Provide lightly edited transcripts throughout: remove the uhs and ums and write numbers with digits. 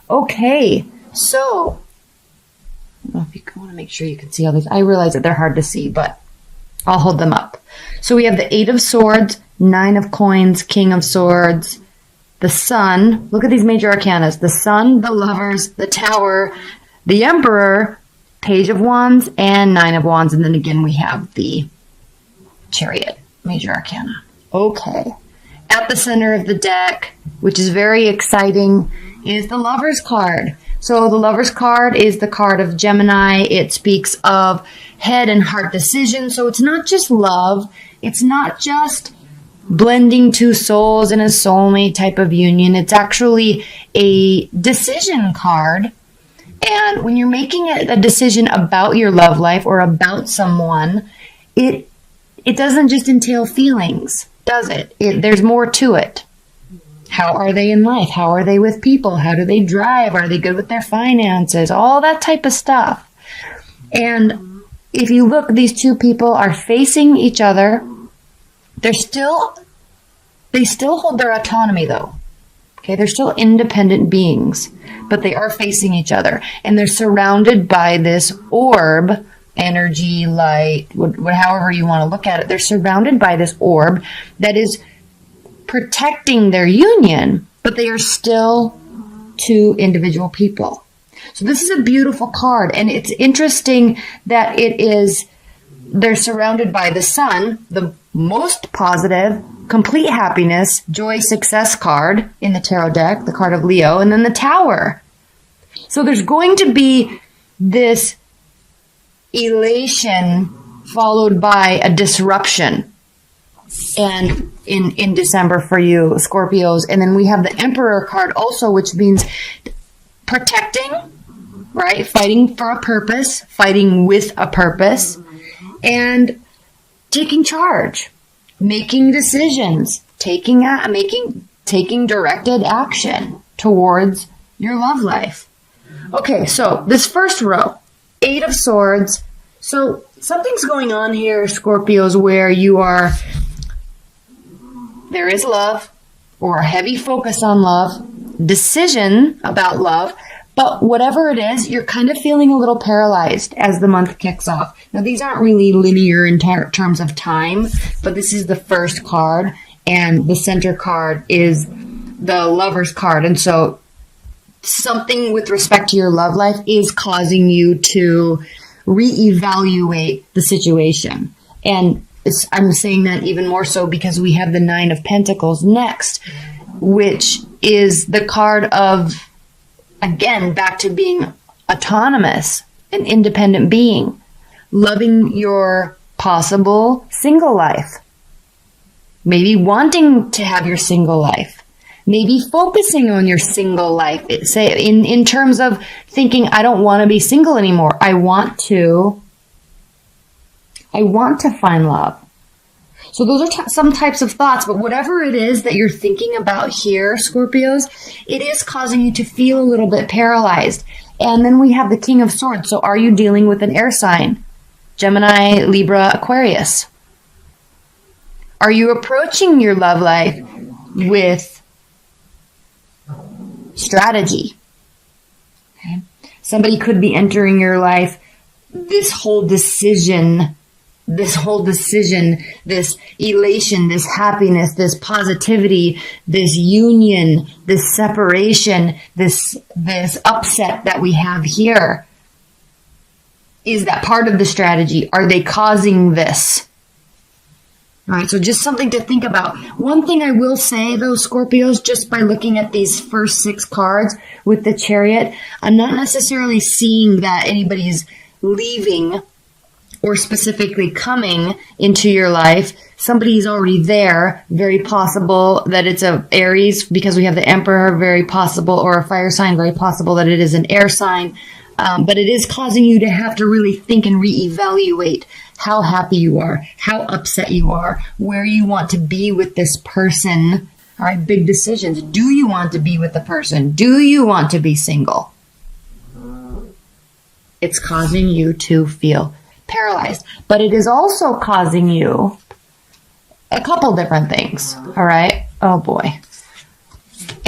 Okay, so I don't know if you want to make sure you can see all these. I realize that they're hard to see, but I'll hold them up. So we have the 8 of Swords, 9 of Coins, King of Swords, the Sun. Look at these major arcanas. The Sun, the Lovers, the Tower, the Emperor, Page of Wands, and 9 of Wands. And then again, we have the Chariot, major arcana. Okay. At the center of the deck, which is very exciting, is the Lover's card. So the Lover's card is the card of Gemini. It speaks of head and heart decisions. So it's not just love. It's not just blending two souls in a soulmate type of union. It's actually a decision card. And when you're making a decision about your love life or about someone, it doesn't just entail feelings, does it? There's more to it. How are they in life? How are they with people? How do they drive? Are they good with their finances? All that type of stuff. And if you look, these two people are facing each other. They still hold their autonomy though. Okay, they're still independent beings, but they are facing each other. And they're surrounded by this orb, energy, light, however you want to look at it. They're surrounded by this orb that is protecting their union, but they are still two individual people. So this is a beautiful card, and it's interesting that they're surrounded by the Sun, the most positive, complete happiness, joy, success card in the tarot deck, the card of Leo, and then the Tower. So there's going to be this elation followed by a disruption. And in December for you, Scorpios. And then we have the Emperor card also, which means protecting, right? Fighting for a purpose, fighting with a purpose, and taking charge, making decisions, taking directed action towards your love life. Okay, so this first row, 8 of Swords. So something's going on here, Scorpios, where there is love, or a heavy focus on love, decision about love, but whatever it is, you're kind of feeling a little paralyzed as the month kicks off. Now, these aren't really linear in terms of time, but this is the first card, and the center card is the Lover's card. And so something with respect to your love life is causing you to reevaluate the situation. And I'm saying that even more so because we have the 9 of Pentacles next, which is the card of, again, back to being autonomous, an independent being, loving your possible single life, maybe wanting to have your single life, maybe focusing on your single life. Say in terms of thinking, I don't want to be single anymore. I want to find love. So those are some types of thoughts, but whatever it is that you're thinking about here, Scorpios, it is causing you to feel a little bit paralyzed. And then we have the King of Swords. So are you dealing with an air sign? Gemini, Libra, Aquarius. Are you approaching your love life with strategy? Okay. Somebody could be entering your life, this whole decision, this elation, this happiness, this positivity, this union, this separation, this upset that we have here. Is that part of the strategy? Are they causing this? All right, so just something to think about. One thing I will say, though, Scorpios, just by looking at these first 6 cards with the Chariot, I'm not necessarily seeing that anybody's leaving or specifically coming into your life. Somebody's already there. Very possible that it's a Aries because we have the Emperor, very possible, or a fire sign, very possible that it is an air sign. But it is causing you to have to really think and reevaluate how happy you are, how upset you are, where you want to be with this person. All right, big decisions. Do you want to be with the person? Do you want to be single? It's causing you to feel paralyzed, but it is also causing you a couple different things. All right. Oh boy.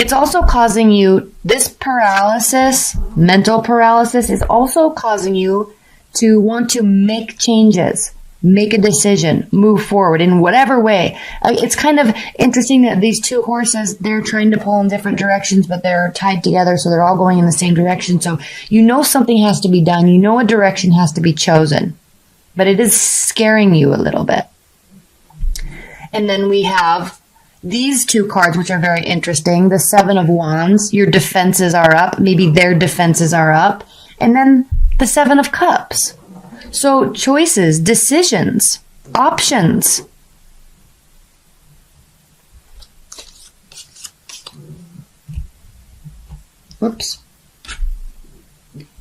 It's also causing you, this paralysis, mental paralysis, is also causing you to want to make changes, make a decision, move forward in whatever way. It's kind of interesting that these two horses, they're trying to pull in different directions, but they're tied together, so they're all going in the same direction. So you know something has to be done. You know a direction has to be chosen, but it is scaring you a little bit. And then we have these two cards, which are very interesting. The Seven of Wands, your defenses are up. Maybe their defenses are up. And then the Seven of Cups. So choices, decisions, options. Whoops.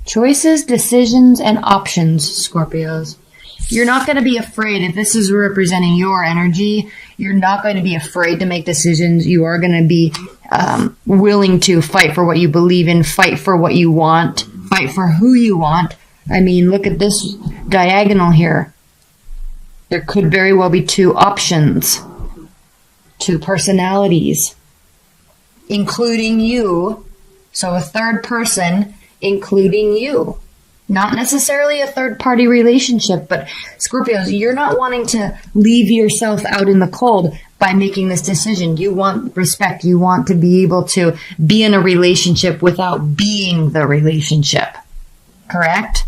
Choices, decisions, and options, Scorpios. You're not going to be afraid. If this is representing your energy, you're not going to be afraid to make decisions. You are going to be willing to fight for what you believe in, fight for what you want, fight for who you want. I mean, look at this diagonal here. There could very well be two options, two personalities, including you. So a third person, including you. Not necessarily a third-party relationship, but Scorpios, you're not wanting to leave yourself out in the cold by making this decision. You want respect. You want to be able to be in a relationship without being the relationship. Correct?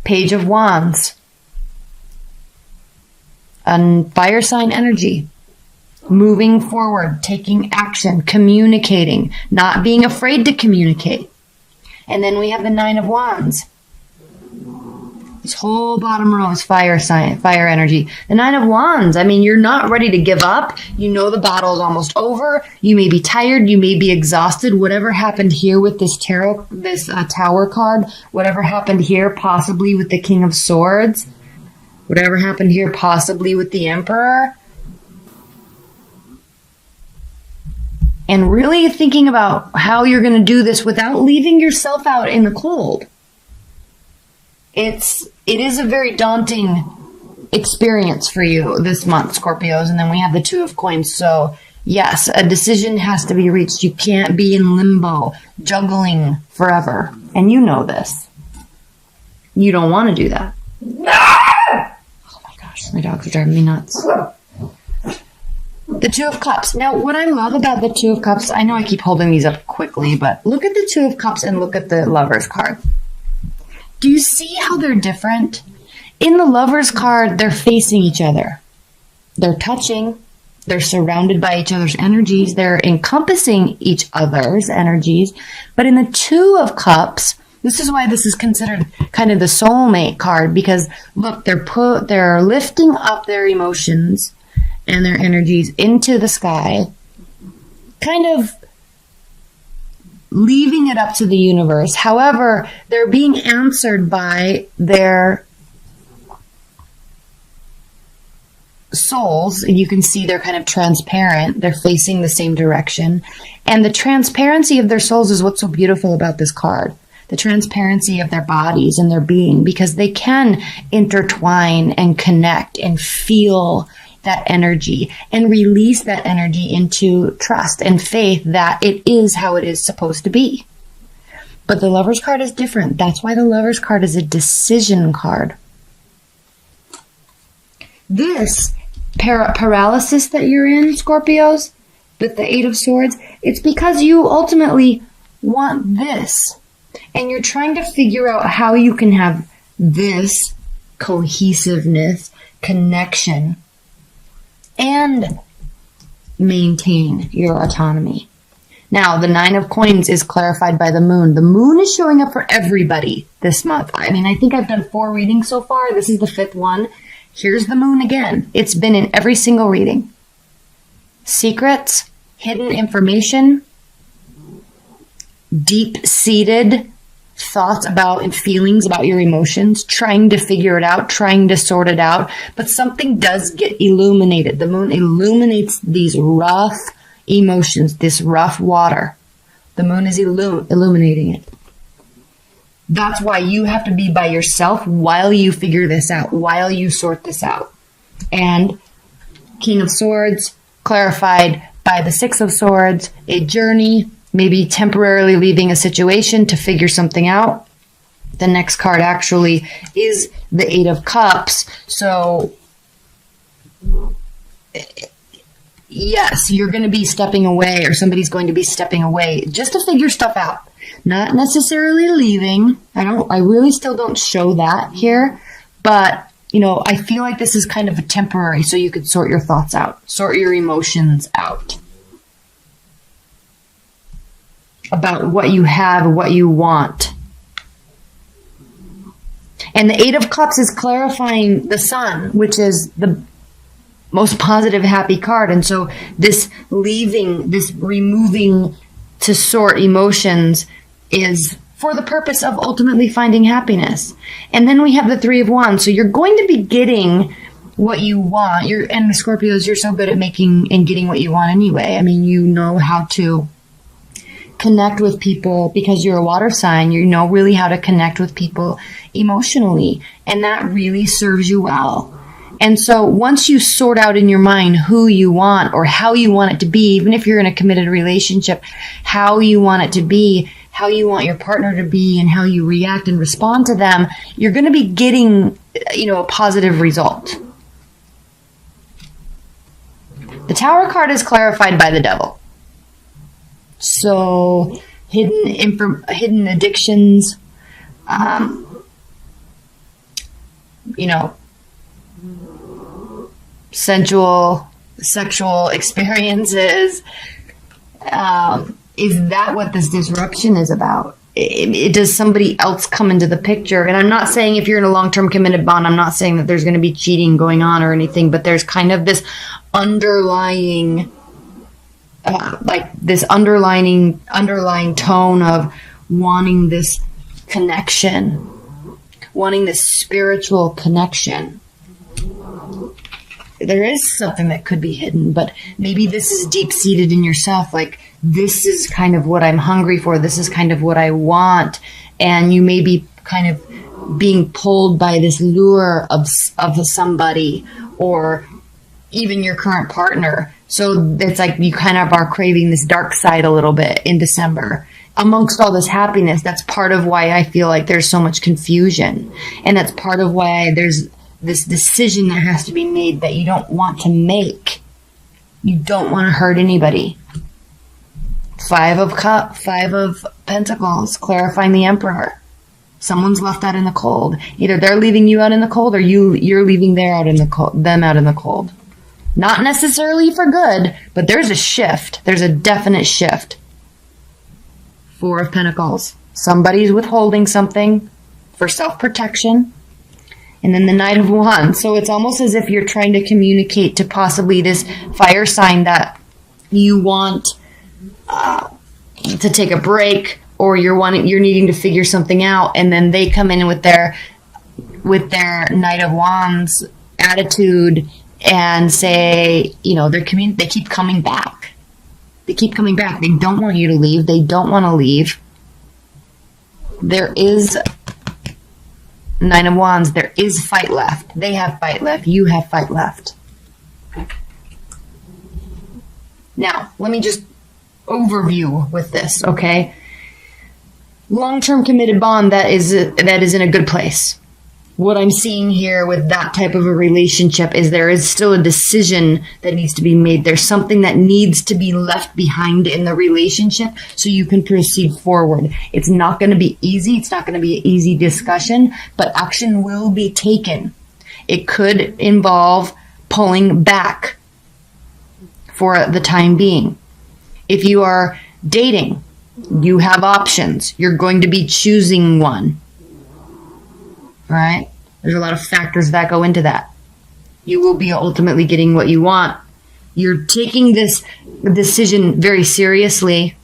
Page of Wands. And fire sign energy. Moving forward, taking action, communicating, not being afraid to communicate. And then we have the Nine of Wands. This whole bottom row is fire sign, fire energy. The Nine of Wands, I mean, you're not ready to give up. You know the battle is almost over. You may be tired. You may be exhausted. Whatever happened here with this tarot, this Tower card, whatever happened here possibly with the King of Swords, whatever happened here possibly with the Emperor, and really thinking about how you're going to do this without leaving yourself out in the cold. It is a very daunting experience for you this month, Scorpios. And then we have the Two of Coins. So yes, a decision has to be reached. You can't be in limbo, juggling forever. And you know this. You don't want to do that. Oh my gosh, my dogs are driving me nuts. The Two of Cups. Now, what I love about the Two of Cups, I know I keep holding these up quickly, but look at the Two of Cups and look at the Lovers card. Do you see how they're different? In the Lovers card, they're facing each other. They're touching. They're surrounded by each other's energies. They're encompassing each other's energies. But in the Two of Cups, this is why this is considered kind of the soulmate card, because look, they're lifting up their emotions and their energies into the sky, kind of leaving it up to the universe. However, they're being answered by their souls. You can see they're kind of transparent. They're facing the same direction. And the transparency of their souls is what's so beautiful about this card. The transparency of their bodies and their being, because they can intertwine and connect and feel that energy and release that energy into trust and faith that it is how it is supposed to be. But the Lovers card is different. That's why the Lovers card is a decision card. This paralysis that you're in, Scorpios, with the Eight of Swords, it's because you ultimately want this. And you're trying to figure out how you can have this cohesiveness, connection, and maintain your autonomy. Now, the Nine of Coins is clarified by the Moon. The Moon is showing up for everybody this month. I mean, I think I've done 4 readings so far. This is the 5th one. Here's the Moon again. It's been in every single reading. Secrets, hidden information, deep-seated thoughts about and feelings about your emotions, trying to figure it out, trying to sort it out, but something does get illuminated. The Moon illuminates these rough emotions, this rough water. The Moon is illuminating it. That's why you have to be by yourself while you figure this out, while you sort this out. And King of Swords, clarified by the Six of Swords, a journey, maybe temporarily leaving a situation to figure something out. The next card actually is the Eight of Cups. So, yes, you're going to be stepping away, or somebody's going to be stepping away just to figure stuff out. Not necessarily leaving. I really still don't show that here, but I feel like this is kind of a temporary, so you could sort your thoughts out, sort your emotions out about what you have, what you want. And the Eight of Cups is clarifying the Sun, which is the most positive, happy card. And so this leaving, this removing to sort emotions is for the purpose of ultimately finding happiness. And then we have the Three of Wands. So you're going to be getting what you want. And the Scorpios, you're so good at making and getting what you want anyway. I mean, you know how to connect with people because you're a water sign. You know really how to connect with people emotionally. And that really serves you well. And so once you sort out in your mind who you want or how you want it to be, even if you're in a committed relationship, how you want it to be, how you want your partner to be, and how you react and respond to them, you're going to be getting, a positive result. The Tower card is clarified by the Devil. So hidden addictions, sexual experiences. Is that what this disruption is about? Does somebody else come into the picture? And I'm not saying if you're in a long-term committed bond, I'm not saying that there's going to be cheating going on or anything, but there's kind of this underlying, underlying tone of wanting this connection, wanting this spiritual connection. There is something that could be hidden, but maybe this is deep-seated in yourself. Like, this is kind of what I'm hungry for. This is kind of what I want. And you may be kind of being pulled by this lure of somebody or even your current partner. So it's like you kind of are craving this dark side a little bit in December. Amongst all this happiness, that's part of why I feel like there's so much confusion. And that's part of why there's this decision that has to be made that you don't want to make. You don't want to hurt anybody. Five of Pentacles, clarifying the Emperor. Someone's left out in the cold. Either they're leaving you out in the cold or you're leaving them out in the cold. Not necessarily for good, but there's a shift. There's a definite shift. Four of Pentacles. Somebody's withholding something for self-protection. And then the Knight of Wands. So it's almost as if you're trying to communicate to possibly this fire sign that you want to take a break, or you're needing to figure something out, and then they come in with their Knight of Wands attitude and say, they keep coming back. They keep coming back. They don't want you to leave. They don't want to leave. There is Nine of Wands. There is fight left. They have fight left. You have fight left. Now, let me just overview with this, okay? Long-term committed bond that is in a good place. What I'm seeing here with that type of a relationship is there is still a decision that needs to be made. There's something that needs to be left behind in the relationship so you can proceed forward. It's not going to be easy. It's not going to be an easy discussion, but action will be taken. It could involve pulling back for the time being. If you are dating, you have options. You're going to be choosing one. Right? There's a lot of factors that go into that. You will be ultimately getting what you want. You're taking this decision very seriously.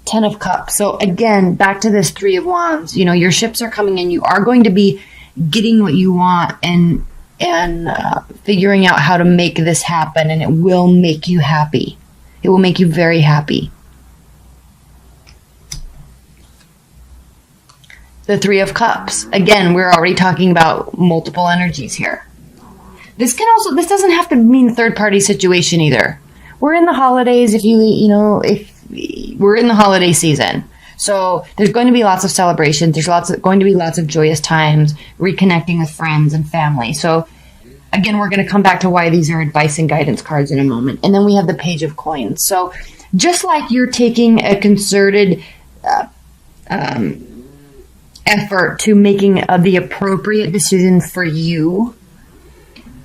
Ten of Cups. So again, back to this Three of Wands. Your ships are coming in. You are going to be getting what you want and figuring out how to make this happen, and it will make you happy. It will make you very happy. The Three of Cups. Again, we're already talking about multiple energies here. This doesn't have to mean a third party situation either. we're in the holidays. If we're in the holiday season. So there's going to be lots of celebrations. There's going to be lots of joyous times, reconnecting with friends and family. So again, we're going to come back to why these are advice and guidance cards in a moment. And then we have the Page of Coins. So just like you're taking a concerted effort to making the appropriate decision for you,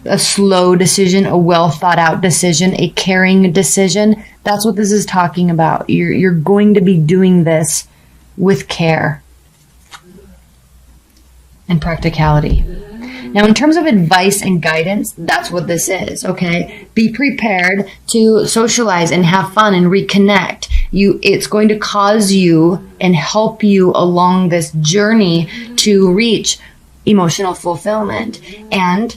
a slow decision, a well thought out decision, a caring decision. That's what this is talking about. You're going to be doing this with care and practicality. Now, in terms of advice and guidance, that's what this is, okay? Be prepared to socialize and have fun and reconnect. It's going to cause you and help you along this journey to reach emotional fulfillment. And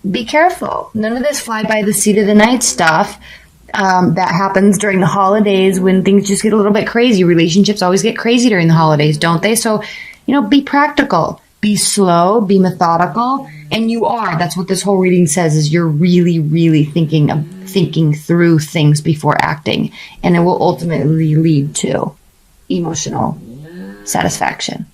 be careful. None of this fly by the seat of the night stuff that happens during the holidays when things just get a little bit crazy. Relationships always get crazy during the holidays, don't they? So, be practical, be slow, be methodical. And you are. That's what this whole reading says, is you're really, really thinking through things before acting. And it will ultimately lead to emotional satisfaction.